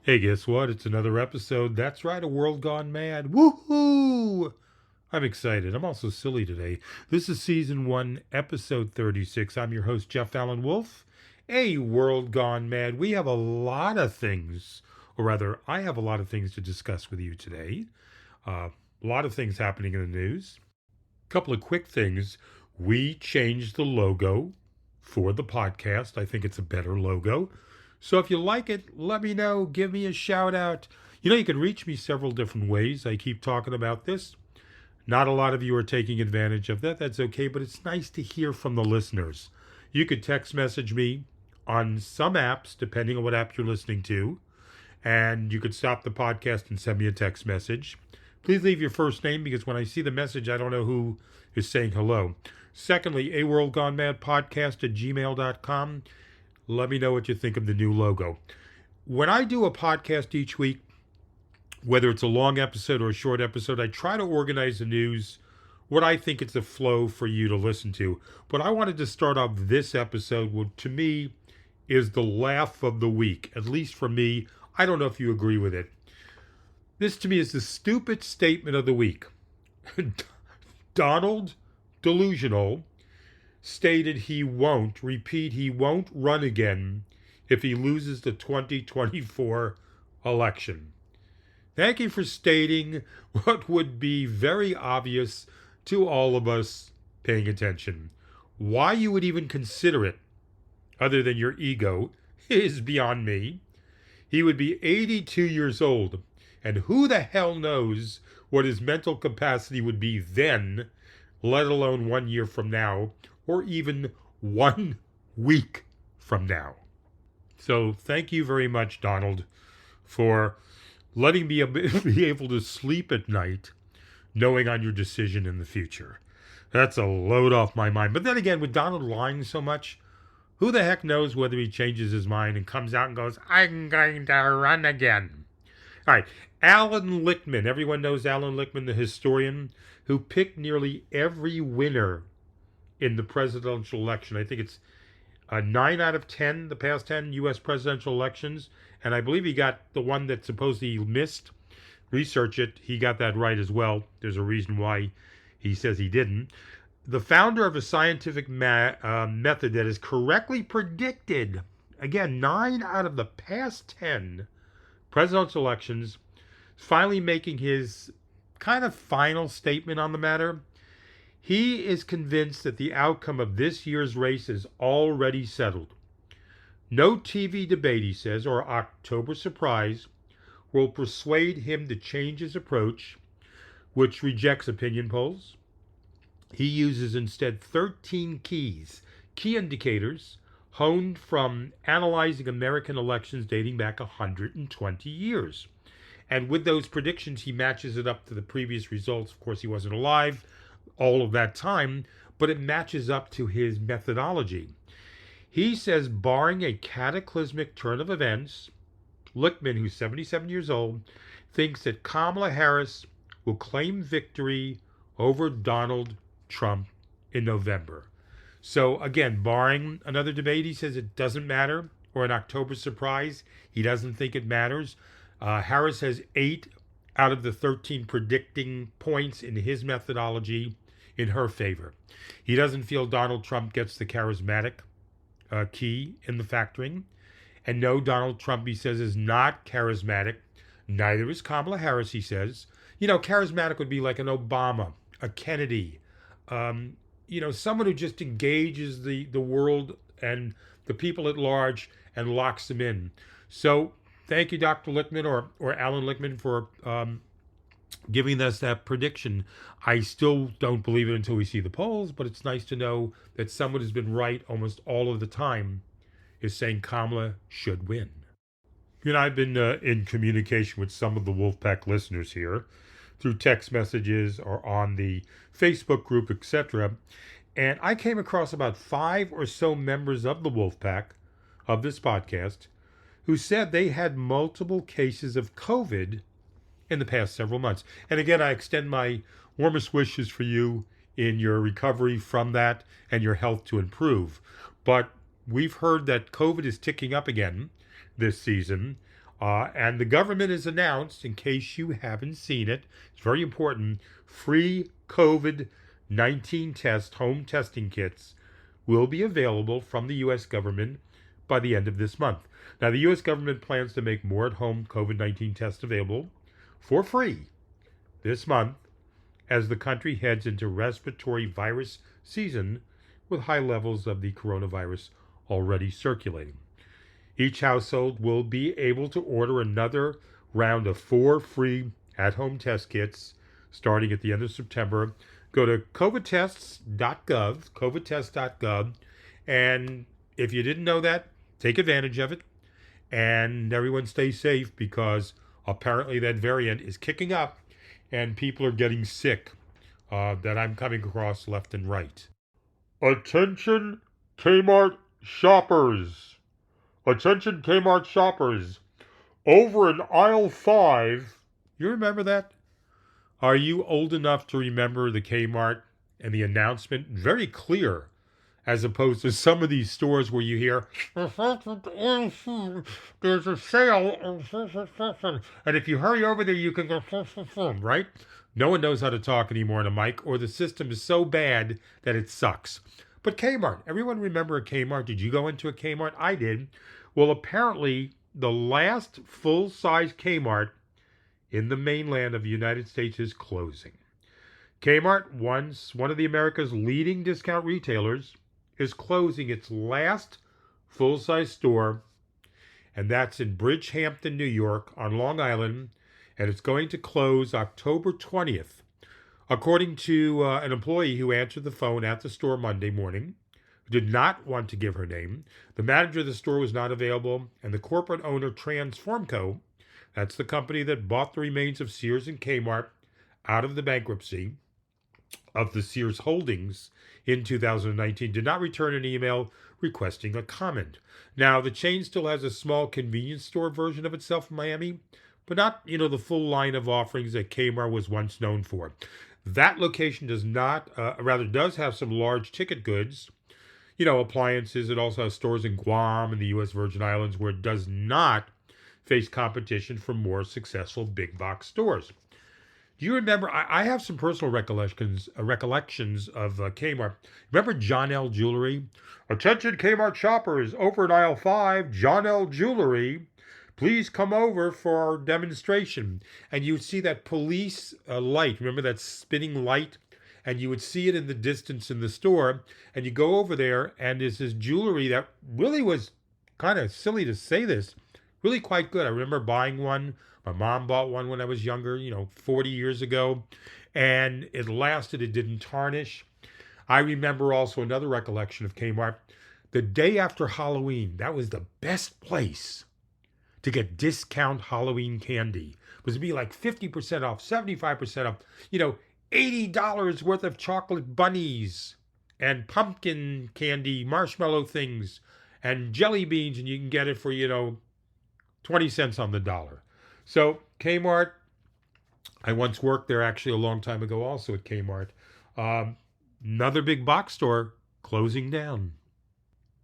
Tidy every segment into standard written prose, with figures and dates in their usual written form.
Hey, guess what? It's another episode. That's right, a world gone mad. Woohoo! I'm excited. I'm also silly today. This is season 1, episode 36. I'm your host, Jeff Allen Wolf. A world gone mad. We have a lot of things, or rather, I have a lot of things to discuss with you today. A lot of things happening in the news. A couple of quick things. We changed the logo for the podcast. I think it's a better logo. So if you like it, let me know. Give me a shout out. You can reach me several different ways. I keep talking about this. Not a lot of you are taking advantage of that. That's okay, but it's nice to hear from the listeners. You could text message me on some apps, depending on what app you're listening to. And you could stop the podcast and send me a text message. Please leave your first name because when I see the message, I don't know who is saying hello. Secondly, a world gone mad podcast at gmail.com. Let me know what you think of the new logo. When I do a podcast each week, whether it's a long episode or a short episode, I try to organize the news what I think it's a flow for you to listen to. But I wanted to start off this episode, what to me is the laugh of the week, at least for me. I don't know if you agree with it. This to me is the stupid statement of the week. Donald Delusional stated he won't run again if he loses the 2024 election. Thank you for stating what would be very obvious to all of us paying attention. Why you would even consider it, other than your ego, is beyond me. He would be 82 years old, and who the hell knows what his mental capacity would be then, let alone 1 year from now, or even 1 week from now. So thank you very much, Donald, for letting me be able to sleep at night knowing on your decision in the future. That's a load off my mind. But then again, with Donald lying so much, who the heck knows whether he changes his mind and comes out and goes, I'm going to run again. All right, Alan Lichtman. Everyone knows Alan Lichtman, the historian, who picked nearly every winner in the presidential election. I think it's 9 out of 10, the past 10 U.S. presidential elections. And I believe he got the one that supposedly he missed. Research it. He got that right as well. There's a reason why he says he didn't. The founder of a scientific method that has correctly predicted, again, 9 out of the past 10 presidential elections, finally making his kind of final statement on the matter. He is convinced that the outcome of this year's race is already settled. No TV debate, he says, or October surprise will persuade him to change his approach, which rejects opinion polls. He uses instead 13 key indicators honed from analyzing American elections dating back 120 years. And with those predictions, he matches it up to the previous results. Of course, he wasn't alive all of that time, but it matches up to his methodology. He says, barring a cataclysmic turn of events, Lichtman, who's 77 years old, thinks that Kamala Harris will claim victory over Donald Trump in November. So again, barring another debate, he says it doesn't matter, or an October surprise, he doesn't think it matters. Harris has 8 out of the 13 predicting points in his methodology in her favor. He doesn't feel Donald Trump gets the charismatic key in the factoring. And no, Donald Trump, he says, is not charismatic. Neither is Kamala Harris, he says. Charismatic would be like an Obama, a Kennedy, someone who just engages the world and the people at large and locks them in. So thank you, Dr. Lichtman or Alan Lichtman, for giving us that prediction. I still don't believe it until we see the polls, but it's nice to know that someone who's been right almost all of the time is saying Kamala should win. I've been in communication with some of the Wolfpack listeners here through text messages or on the Facebook group, etc. And I came across about 5 or so members of the Wolfpack of this podcast who said they had multiple cases of COVID in the past several months. And again, I extend my warmest wishes for you in your recovery from that and your health to improve. But we've heard that COVID is ticking up again this season. And the government has announced, in case you haven't seen it, it's very important, free COVID-19 home testing kits will be available from the U.S. government by the end of this month. Now, the U.S. government plans to make more at-home COVID-19 tests available for free this month as the country heads into respiratory virus season with high levels of the coronavirus already circulating. Each household will be able to order another round of 4 free at-home test kits starting at the end of September. Go to covidtest.gov, and if you didn't know that, take advantage of it. And everyone stay safe, because apparently that variant is kicking up and people are getting sick that I'm coming across left and right. Attention Kmart shoppers. Attention Kmart shoppers. Over in aisle 5, you remember that? Are you old enough to remember the Kmart and the announcement? Very clear, as opposed to some of these stores where you hear, there's a sale, and if you hurry over there, you can go, right? No one knows how to talk anymore on a mic, or the system is so bad that it sucks. But Kmart, everyone remember a Kmart? Did you go into a Kmart? I did. Well, apparently, the last full-size Kmart in the mainland of the United States is closing. Kmart, once one of the America's leading discount retailers, is closing its last full-size store, and that's in Bridgehampton, New York, on Long Island, and it's going to close October 20th. According to an employee who answered the phone at the store Monday morning, who did not want to give her name, the manager of the store was not available, and the corporate owner, Transformco, that's the company that bought the remains of Sears and Kmart out of the bankruptcy of the Sears Holdings in 2019, did not return an email requesting a comment. Now, the chain still has a small convenience store version of itself in Miami, but not, the full line of offerings that Kmart was once known for. That location does have some large ticket goods, appliances. It also has stores in Guam and the U.S. Virgin Islands, where it does not face competition from more successful big box stores. Do you remember? I have some personal recollections of Kmart. Remember John L. Jewelry? Attention Kmart shoppers, over in aisle 5, John L. Jewelry. Please come over for our demonstration. And you would see that police light. Remember that spinning light? And you would see it in the distance in the store. And you go over there, and there's this jewelry that really was, kind of silly to say this, really quite good. I remember buying one. My mom bought one when I was younger, 40 years ago. And it lasted. It didn't tarnish. I remember also another recollection of Kmart. The day after Halloween, that was the best place to get discount Halloween candy. It was to be like 50% off, 75% off, $80 worth of chocolate bunnies and pumpkin candy, marshmallow things, and jelly beans, and you can get it for, 20 cents on the dollar. So Kmart, I once worked there actually a long time ago also at Kmart. Another big box store closing down.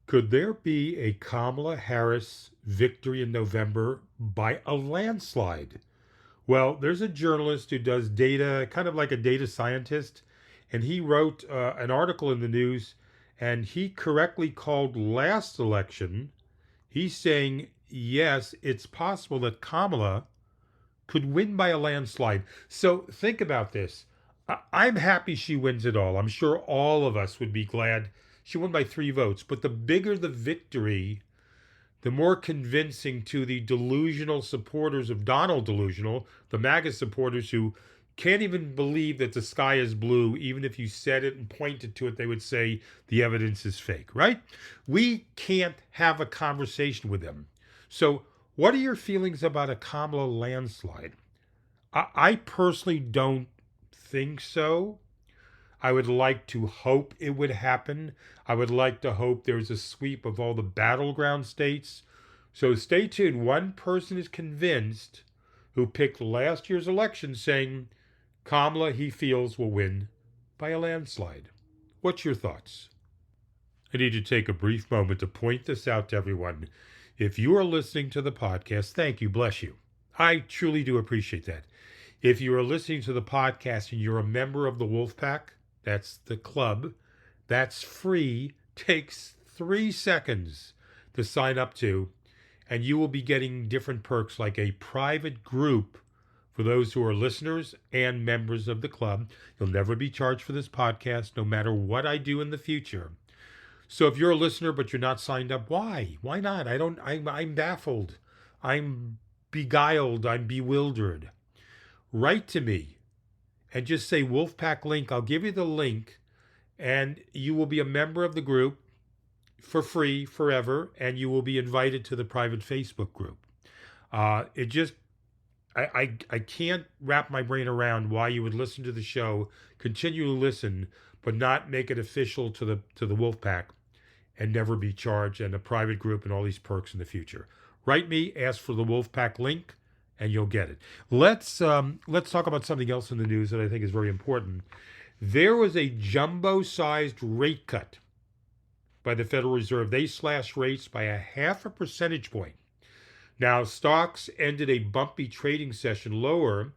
Could there be a Kamala Harris victory in November by a landslide? Well, there's a journalist who does data, kind of like a data scientist, and he wrote an article in the news, and he correctly called last election. He's saying, yes, it's possible that Kamala could win by a landslide. So think about this. I'm happy she wins it all. I'm sure all of us would be glad she won by 3 votes. But the bigger the victory, the more convincing to the delusional supporters of Donald Delusional, the MAGA supporters who can't even believe that the sky is blue. Even if you said it and pointed to it, they would say the evidence is fake, right? We can't have a conversation with them. So what are your feelings about a Kamala landslide? I personally don't think so. I would like to hope it would happen. I would like to hope there's a sweep of all the battleground states. So stay tuned. One person is convinced, who picked last year's election, saying Kamala, he feels, will win by a landslide. What's your thoughts? I need to take a brief moment to point this out to everyone. If you are listening to the podcast, thank you, bless you. I truly do appreciate that. If you are listening to the podcast and you're a member of the Wolfpack, that's the club, that's free, takes 3 seconds to sign up to, and you will be getting different perks like a private group for those who are listeners and members of the club. You'll never be charged for this podcast, no matter what I do in the future. So if you're a listener but you're not signed up, why? Why not? I'm baffled. I'm beguiled. I'm bewildered. Write to me and just say Wolfpack link. I'll give you the link and you will be a member of the group for free forever, and you will be invited to the private Facebook group. I can't wrap my brain around why you would listen to the show, continue to listen, but not make it official to the Wolfpack and never be charged, and a private group and all these perks in the future. Write me, ask for the Wolfpack link, and you'll get it. Let's talk about something else in the news that I think is very important. There was a jumbo-sized rate cut by the Federal Reserve. They slashed rates by 0.5 percentage point. Now, stocks ended a bumpy trading session lower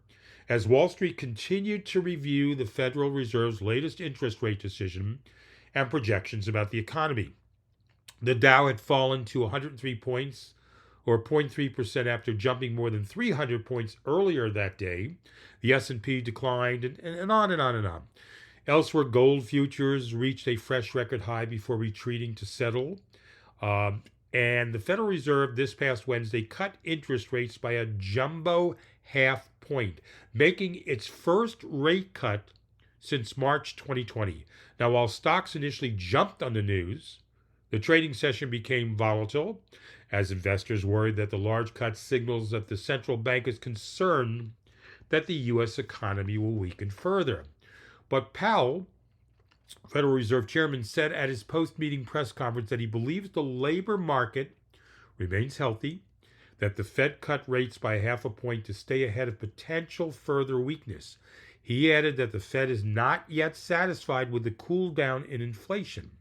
as Wall Street continued to review the Federal Reserve's latest interest rate decision and projections about the economy. The Dow had fallen to 103 points, or 0.3% after jumping more than 300 points earlier that day. The S&P declined, and on and on and on. Elsewhere, gold futures reached a fresh record high before retreating to settle. And the Federal Reserve this past Wednesday cut interest rates by a jumbo 0.5 point, making its first rate cut since March 2020. Now, while stocks initially jumped on the news, the trading session became volatile as investors worried that the large cut signals that the central bank is concerned that the U.S. economy will weaken further. But Powell, Federal Reserve Chairman, said at his post-meeting press conference that he believes the labor market remains healthy, that the Fed cut rates by 0.5 point to stay ahead of potential further weakness. He added that the Fed is not yet satisfied with the cool down in inflation.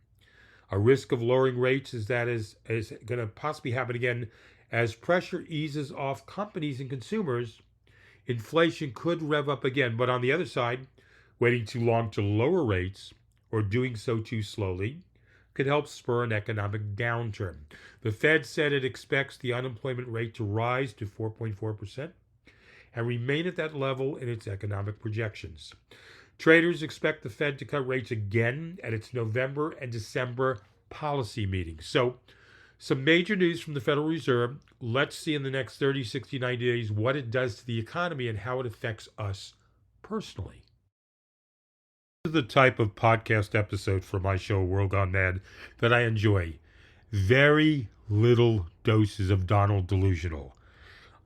A risk of lowering rates is going to possibly happen again as pressure eases off companies and consumers. Inflation could rev up again, but on the other side, waiting too long to lower rates or doing so too slowly could help spur an economic downturn. The Fed said it expects the unemployment rate to rise to 4.4% and remain at that level in its economic projections. Traders expect the Fed to cut rates again at its November and December policy meetings. So, some major news from the Federal Reserve. Let's see in the next 30, 60, 90 days what it does to the economy and how it affects us personally. This is the type of podcast episode for my show, World Gone Mad, that I enjoy. Very little doses of Donald Delusional.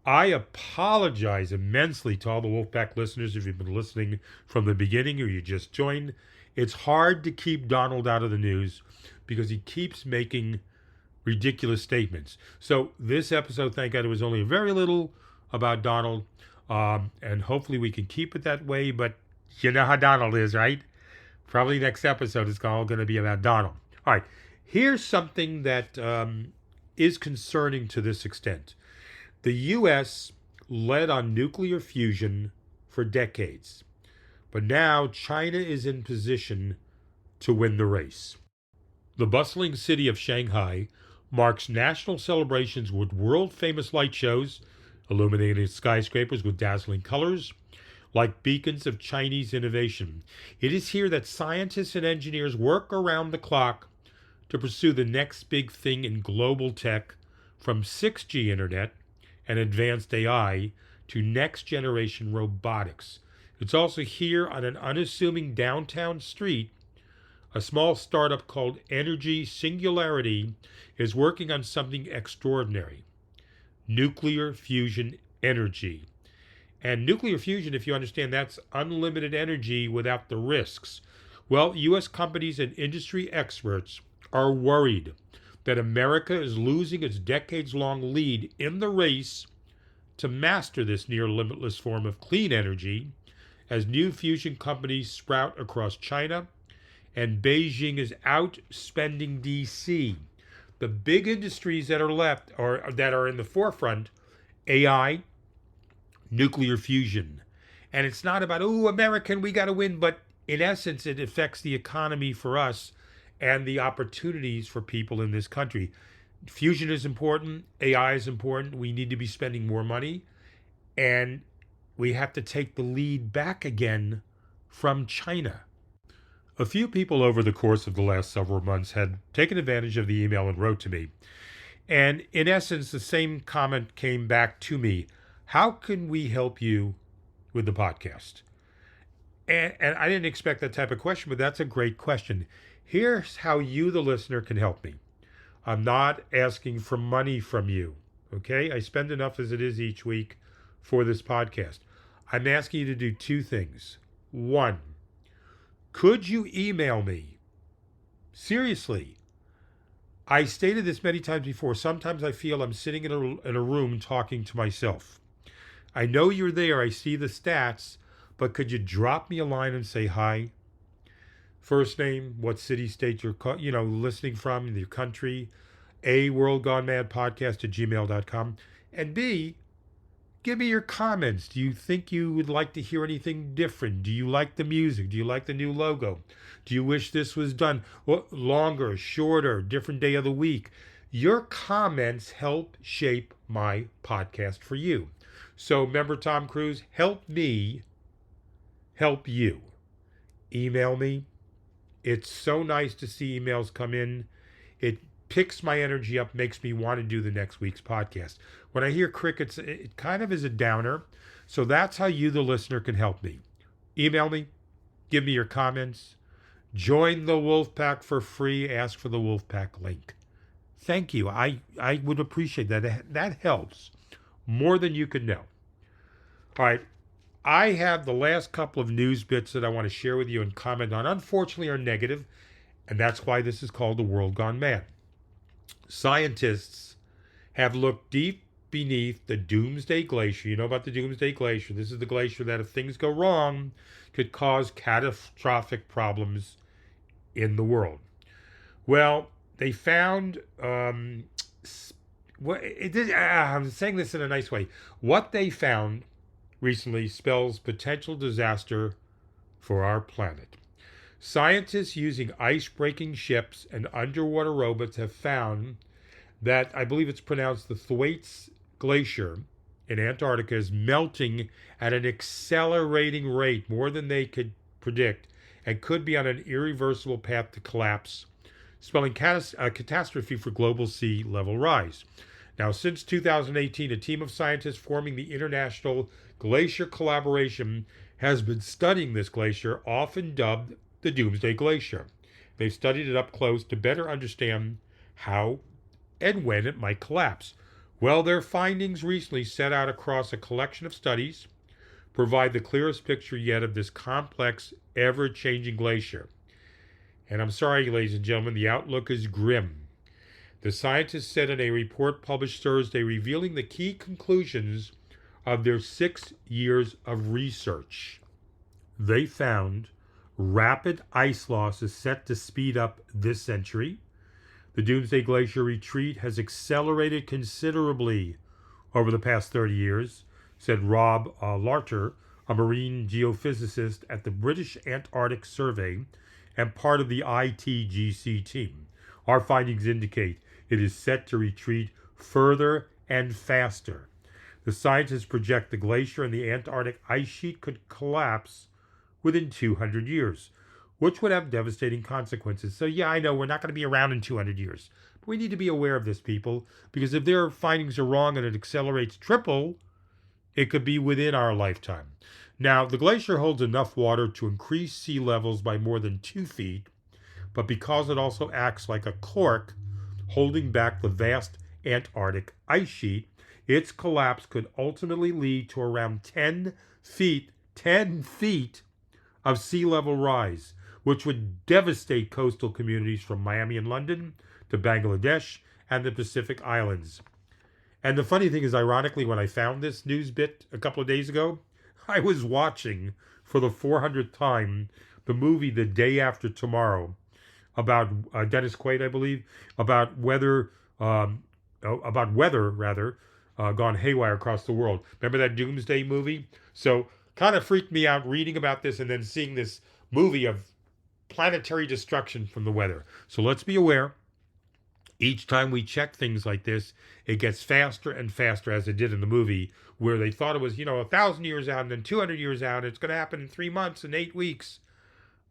I apologize immensely to all the Wolfpack listeners if you've been listening from the beginning or you just joined. It's hard to keep Donald out of the news because he keeps making ridiculous statements. So this episode, thank God, it was only very little about Donald, and hopefully we can keep it that way, but you know how Donald is, right? Probably next episode is all going to be about Donald. All right, here's something that is concerning to this extent. The U.S. led on nuclear fusion for decades, but now China is in position to win the race. The bustling city of Shanghai marks national celebrations with world-famous light shows, illuminating skyscrapers with dazzling colors, like beacons of Chinese innovation. It is here that scientists and engineers work around the clock to pursue the next big thing in global tech, from 6G internet and advanced AI to next-generation robotics. It's also here on an unassuming downtown street. A small startup called Energy Singularity is working on something extraordinary: nuclear fusion energy. And nuclear fusion, if you understand, that's unlimited energy without the risks. Well, U.S. companies and industry experts are worried that America is losing its decades-long lead in the race to master this near-limitless form of clean energy as new fusion companies sprout across China, and Beijing is outspending D.C. the big industries that are left or that are in the forefront, AI, nuclear fusion. And it's not about, oh, American, we got to win, but in essence, it affects the economy for us and the opportunities for people in this country. Fusion is important. AI is important. We need to be spending more money. And we have to take the lead back again from China. A few people over the course of the last several months had taken advantage of the email and wrote to me. And in essence, the same comment came back to me. How can we help you with the podcast? And I didn't expect that type of question, but that's a great question. Here's how you, the listener, can help me. I'm not asking for money from you, okay? I spend enough as it is each week for this podcast. I'm asking you to do two things. One, could you email me? Seriously. I stated this many times before. Sometimes I feel I'm sitting in a room talking to myself. I know you're there. I see the stats. But could you drop me a line and say hi? First name, what city, state you're listening from, your country. A, worldgonemad@gmail.com. And B, give me your comments. Do you think you would like to hear anything different? Do you like the music? Do you like the new logo? Do you wish this was done longer, shorter, different day of the week? Your comments help shape my podcast for you. So remember, Tom Cruise, help me help you. Email me. It's so nice to see emails come in. It picks my energy up, makes me want to do the next week's podcast. When I hear crickets, it kind of is a downer. So that's how you, the listener, can help me. Email me. Give me your comments. Join the Wolf Pack for free. Ask for the Wolf Pack link. Thank you. I would appreciate that. That helps more than you could know. All right. I have the last couple of news bits that I want to share with you and comment on. Unfortunately, are negative, and that's why this is called The World Gone Mad. Scientists have looked deep beneath the Doomsday Glacier. You know about the Doomsday Glacier. This is the glacier that, if things go wrong, could cause catastrophic problems in the world. Well, they found, I'm saying this in a nice way. What they found recently spells potential disaster for our planet. Scientists using ice-breaking ships and underwater robots have found that, I believe it's pronounced, the Thwaites Glacier in Antarctica is melting at an accelerating rate, more than they could predict, and could be on an irreversible path to collapse, spelling catastrophe for global sea level rise. Now, since 2018, a team of scientists forming the International Glacier Collaboration has been studying this glacier, often dubbed the Doomsday Glacier. They've studied it up close to better understand how and when it might collapse. Well, their findings recently, set out across a collection of studies, provide the clearest picture yet of this complex, ever-changing glacier. And I'm sorry, ladies and gentlemen, the outlook is grim. The scientists said in a report published Thursday, revealing the key conclusions of their 6 years of research. They found rapid ice loss is set to speed up this century. The Doomsday Glacier retreat has accelerated considerably over the past 30 years, said Rob Larter, a marine geophysicist at the British Antarctic Survey and part of the ITGC team. Our findings indicate it is set to retreat further and faster. The scientists project the glacier and the Antarctic ice sheet could collapse within 200 years, which would have devastating consequences. So yeah, I know we're not going to be around in 200 years, but we need to be aware of this, people, because if their findings are wrong and it accelerates triple, it could be within our lifetime. Now, the glacier holds enough water to increase sea levels by more than 2 feet, but because it also acts like a cork, holding back the vast Antarctic ice sheet, its collapse could ultimately lead to around 10 feet of sea level rise, which would devastate coastal communities from Miami and London to Bangladesh and the Pacific Islands. And the funny thing is, ironically, when I found this news bit a couple of days ago, I was watching for the 400th time the movie The Day After Tomorrow about Dennis Quaid, I believe, about weather rather, gone haywire across the world. Remember that Doomsday movie? So kind of freaked me out reading about this and then seeing this movie of planetary destruction from the weather. So let's be aware. Each time we check things like this, it gets faster and faster, as it did in the movie, where they thought it was, 1,000 years out and then 200 years out. And it's going to happen in 3 months and 8 weeks.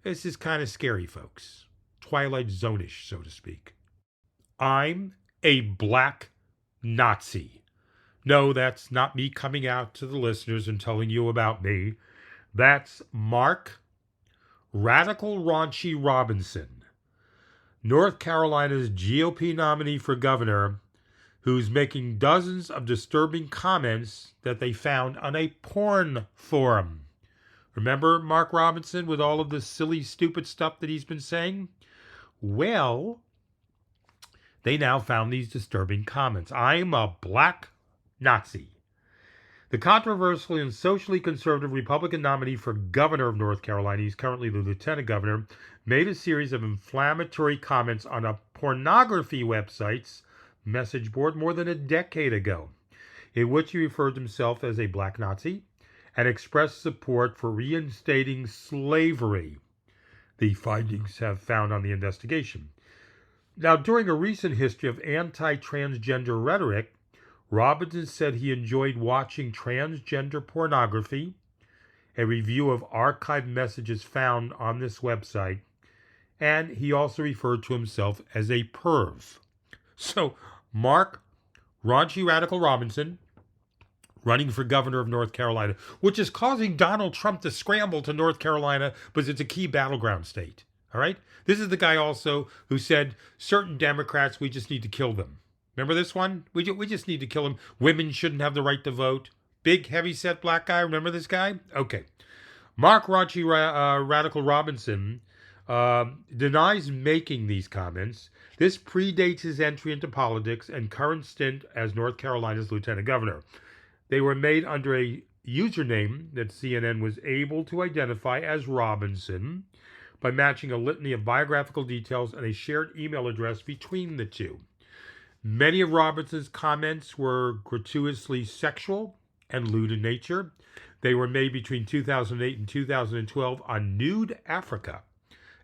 This is kind of scary, folks. Twilight Zone-ish, so to speak. I'm a black Nazi. No, that's not me coming out to the listeners and telling you about me. That's Mark Radical Raunchy Robinson, North Carolina's GOP nominee for governor, who's making dozens of disturbing comments that they found on a porn forum. Remember Mark Robinson with all of this silly, stupid stuff that he's been saying? Well, they now found these disturbing comments. I'm a black Nazi. The controversial and socially conservative Republican nominee for governor of North Carolina, he's currently the lieutenant governor, made a series of inflammatory comments on a pornography website's message board more than a decade ago, in which he referred to himself as a black Nazi and expressed support for reinstating slavery, the findings have found on the investigation. Now, during a recent history of anti-transgender rhetoric, Robinson said he enjoyed watching transgender pornography, a review of archived messages found on this website, and he also referred to himself as a perv. So, Mark Raunchy Radical Robinson, running for governor of North Carolina, which is causing Donald Trump to scramble to North Carolina because it's a key battleground state. All right? This is the guy also who said certain Democrats, we just need to kill them. Remember this one? We just need to kill them. Women shouldn't have the right to vote. Big, heavy-set black guy. Remember this guy? Okay. Mark Raunchy Radical Robinson denies making these comments. This predates his entry into politics and current stint as North Carolina's lieutenant governor. They were made under a username that CNN was able to identify as Robinson by matching a litany of biographical details and a shared email address between the two. Many of Robinson's comments were gratuitously sexual and lewd in nature. They were made between 2008 and 2012 on Nude Africa,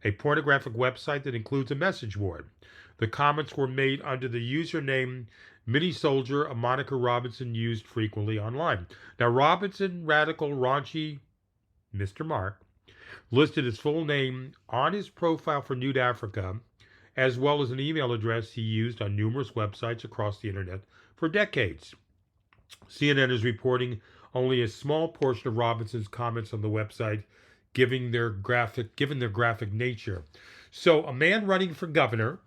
a pornographic website that includes a message board. The comments were made under the username Mini Soldier, a moniker Robinson used frequently online. Now, Robinson, Radical, Raunchy, Mr. Mark, listed his full name on his profile for Nude Africa, as well as an email address he used on numerous websites across the internet for decades. CNN is reporting only a small portion of Robinson's comments on the website, given their graphic nature. So a man running for governor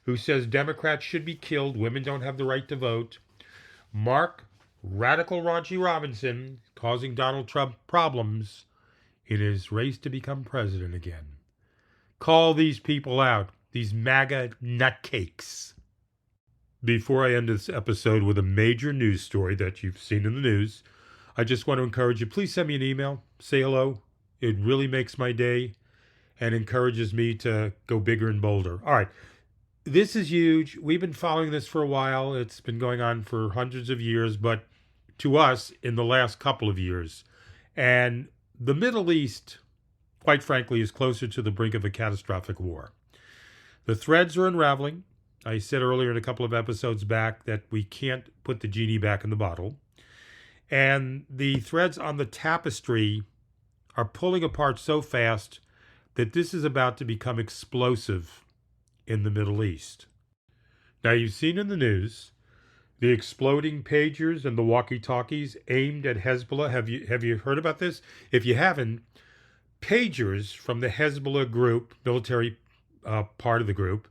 who says Democrats should be killed, women don't have the right to vote, Mark Radical Raunchy Robinson causing Donald Trump problems in his race to become president again. Call these people out, these MAGA nutcakes. Before I end this episode with a major news story that you've seen in the news, I just want to encourage you, please send me an email, say hello. It really makes my day and encourages me to go bigger and bolder. All right, this is huge. We've been following this for a while. It's been going on for hundreds of years, but to us, in the last couple of years. And the Middle East, quite frankly, is closer to the brink of a catastrophic war. The threads are unraveling. I said earlier in a couple of episodes back that we can't put the genie back in the bottle. And the threads on the tapestry are pulling apart so fast that this is about to become explosive in the Middle East. Now, you've seen in the news the exploding pagers and the walkie-talkies aimed at Hezbollah. Have you heard about this? If you haven't, pagers from the Hezbollah group, military part of the group,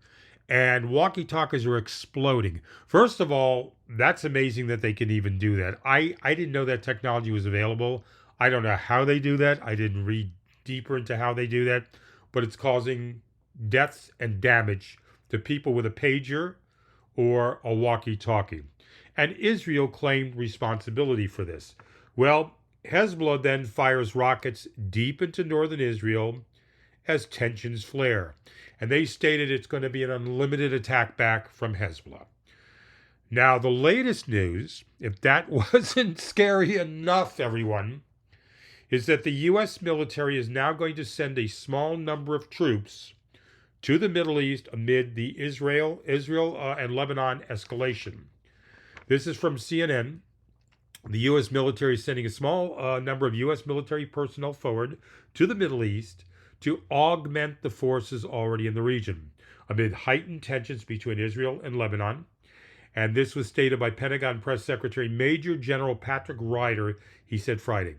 and walkie-talkies are exploding. First of all, that's amazing that they can even do that. I didn't know that technology was available. I don't know how they do that. I didn't read deeper into how they do that, but it's causing deaths and damage to people with a pager or a walkie-talkie. And Israel claimed responsibility for this. Well, Hezbollah then fires rockets deep into northern Israel as tensions flare. And they stated it's going to be an unlimited attack back from Hezbollah. Now, the latest news, if that wasn't scary enough, everyone, is that the U.S. military is now going to send a small number of troops to the Middle East amid the Israel and Lebanon escalation. This is from CNN. The U.S. military is sending a small number of U.S. military personnel forward to the Middle East to augment the forces already in the region amid heightened tensions between Israel and Lebanon. And this was stated by Pentagon Press Secretary Major General Patrick Ryder. He said Friday,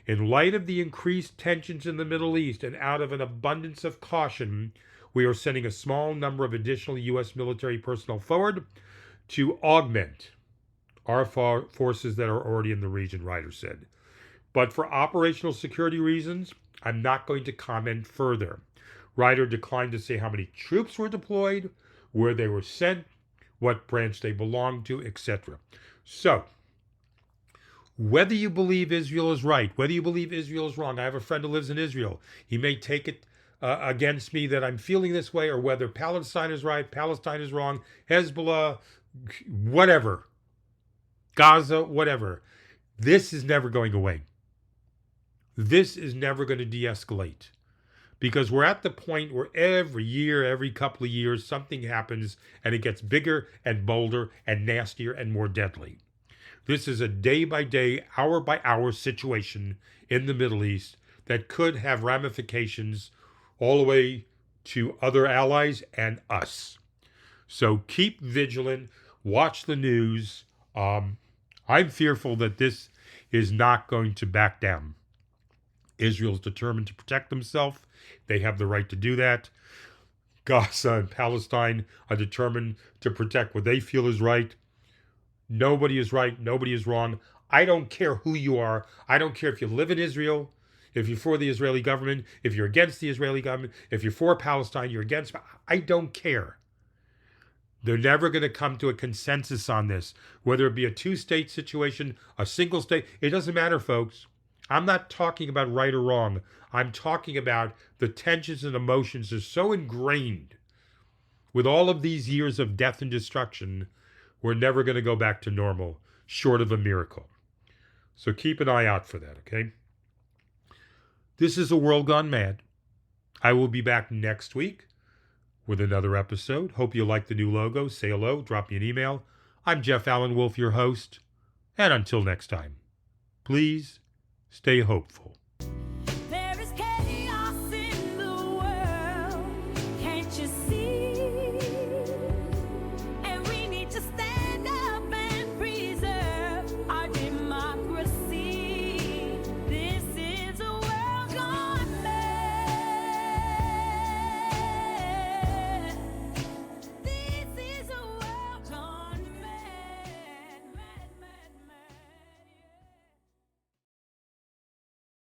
in light of the increased tensions in the Middle East and out of an abundance of caution, we are sending a small number of additional U.S. military personnel forward to augment our forces that are already in the region, Ryder said. But for operational security reasons, I'm not going to comment further. Ryder declined to say how many troops were deployed, where they were sent, what branch they belonged to, etc. So, whether you believe Israel is right, whether you believe Israel is wrong, I have a friend who lives in Israel. He may take it against me that I'm feeling this way, or whether Palestine is right, Palestine is wrong, Hezbollah, whatever, Gaza, whatever. This is never going away. This is never going to de-escalate. Because we're at the point where every year, every couple of years, something happens and it gets bigger and bolder and nastier and more deadly. This is a day-by-day, hour-by-hour situation in the Middle East that could have ramifications all the way to other allies and us. So keep vigilant, watch the news. I'm fearful that this is not going to back down. Israel's determined to protect themselves. They have the right to do that. Gaza and Palestine are determined to protect what they feel is right. Nobody is right. Nobody is wrong. I don't care who you are. I don't care if you live in Israel, if you're for the Israeli government, if you're against the Israeli government, if you're for Palestine, you're against. I don't care. They're never going to come to a consensus on this, whether it be a two-state situation, a single state. It doesn't matter, folks. I'm not talking about right or wrong. I'm talking about the tensions and emotions are so ingrained with all of these years of death and destruction, we're never going to go back to normal, short of a miracle. So keep an eye out for that, okay? This is A World Gone Mad. I will be back next week with another episode. Hope you like the new logo. Say hello, drop me an email. I'm Jeff Allen Wolf, your host. And until next time, please stay hopeful.